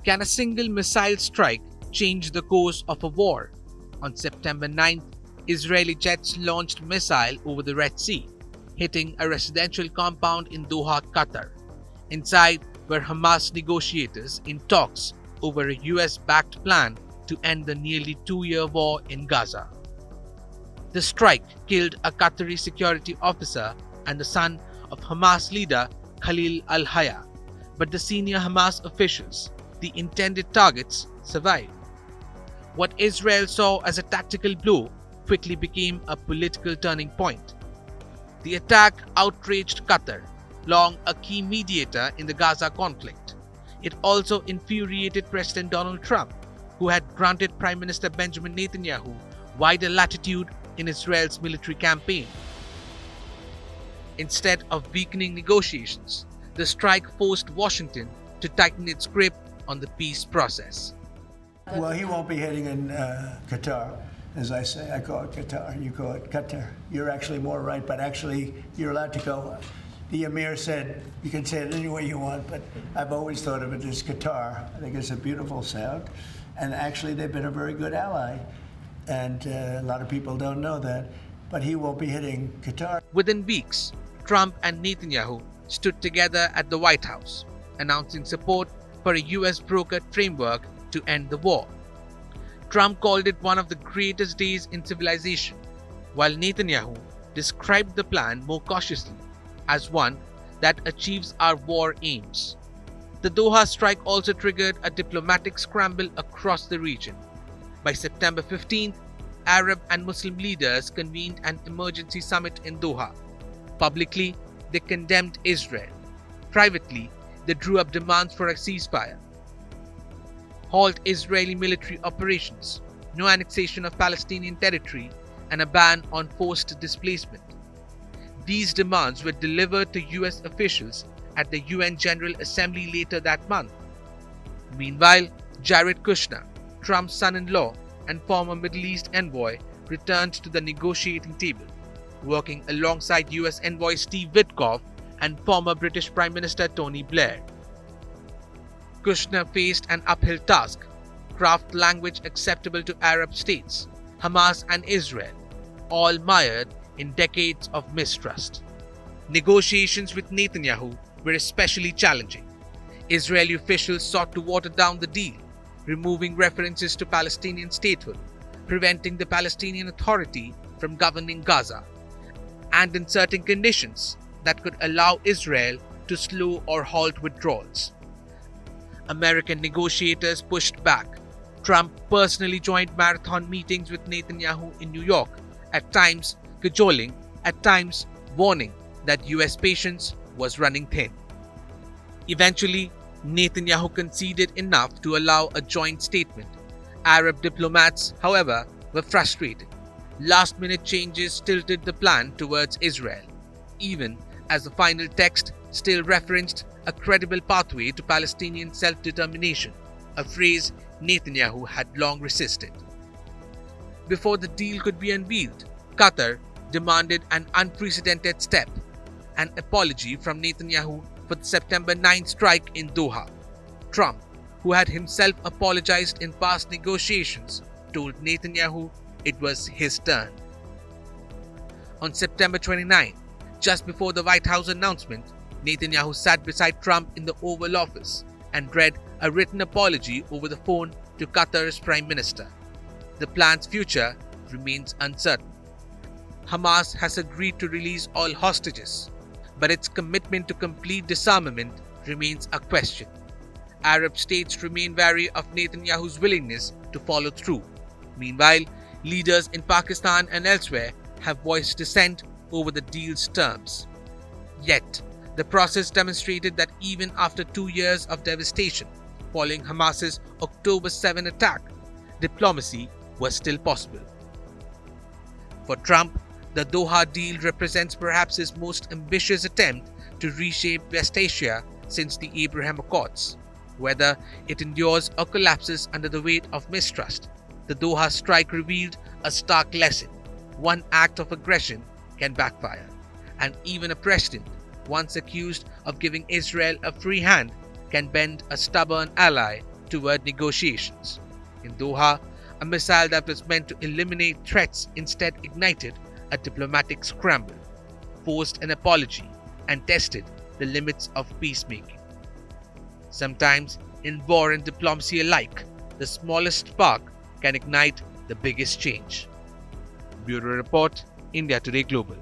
Can a single missile strike change the course of a war? On September 9th, Israeli jets launched a missile over the Red Sea, hitting a residential compound in Doha, Qatar. Inside were Hamas negotiators in talks over a US-backed plan to end the nearly 2-year war in Gaza. The strike killed a Qatari security officer and the son of Hamas leader Khalil al-Hayya, but the senior Hamas officials, the intended targets, survived. What Israel saw as a tactical blow quickly became a political turning point. The attack outraged Qatar, long a key mediator in the Gaza conflict. It also infuriated President Donald Trump, who had granted Prime Minister Benjamin Netanyahu wider latitude in Israel's military campaign. Instead of weakening negotiations, the strike forced Washington to tighten its grip on the peace process. Well, he won't be hitting in Qatar, as I say. I call it Qatar, you call it Qatar. You're actually more right, but actually you're allowed to go. The Emir said, you can say it any way you want, but I've always thought of it as Qatar. I think it's a beautiful sound. And actually they've been a very good ally. And a lot of people don't know that, but he won't be hitting Qatar. Within weeks, Trump and Netanyahu stood together at the White House, announcing support for a US-brokered framework to end the war. Trump called it one of the greatest days in civilization, while Netanyahu described the plan more cautiously as one that achieves our war aims. The Doha strike also triggered a diplomatic scramble across the region. By September 15th, Arab and Muslim leaders convened an emergency summit in Doha. Publicly, they condemned Israel. Privately, they drew up demands for a ceasefire, halt Israeli military operations, no annexation of Palestinian territory, and a ban on forced displacement. These demands were delivered to US officials at the UN General Assembly later that month. Meanwhile, Jared Kushner, Trump's son-in-law and former Middle East envoy, returned to the negotiating table, working alongside US envoy Steve Witkoff and former British Prime Minister Tony Blair. Kushner faced an uphill task: craft language acceptable to Arab states, Hamas and Israel, all mired in decades of mistrust. Negotiations with Netanyahu were especially challenging. Israeli officials sought to water down the deal, removing references to Palestinian statehood, preventing the Palestinian Authority from governing Gaza, and inserting conditions that could allow Israel to slow or halt withdrawals. American negotiators pushed back. Trump personally joined marathon meetings with Netanyahu in New York, at times cajoling, at times warning that US patience was running thin. Eventually, Netanyahu conceded enough to allow a joint statement. Arab diplomats, however, were frustrated. Last-minute changes tilted the plan towards Israel, even as the final text still referenced a credible pathway to Palestinian self-determination, a phrase Netanyahu had long resisted. Before the deal could be unveiled, Qatar demanded an unprecedented step: an apology from Netanyahu for the September 9 strike in Doha. Trump, who had himself apologized in past negotiations, told Netanyahu it was his turn. On September 29, just before the White House announcement, Netanyahu sat beside Trump in the Oval Office and read a written apology over the phone to Qatar's Prime Minister. The plan's future remains uncertain. Hamas has agreed to release all hostages, but its commitment to complete disarmament remains a question. Arab states remain wary of Netanyahu's willingness to follow through. Meanwhile, leaders in Pakistan and elsewhere have voiced dissent over the deal's terms. Yet, the process demonstrated that even after 2 years of devastation following Hamas's October 7 attack, diplomacy was still possible. For Trump, the Doha deal represents perhaps his most ambitious attempt to reshape West Asia since the Abraham Accords. Whether it endures or collapses under the weight of mistrust, the Doha strike revealed a stark lesson. One act of aggression can backfire, and even a president once accused of giving Israel a free hand can bend a stubborn ally toward negotiations. In Doha, a missile that was meant to eliminate threats instead ignited a diplomatic scramble, forced an apology, and tested the limits of peacemaking. Sometimes, in war and diplomacy alike, the smallest spark can ignite the biggest change. Bureau Report, India Today Global.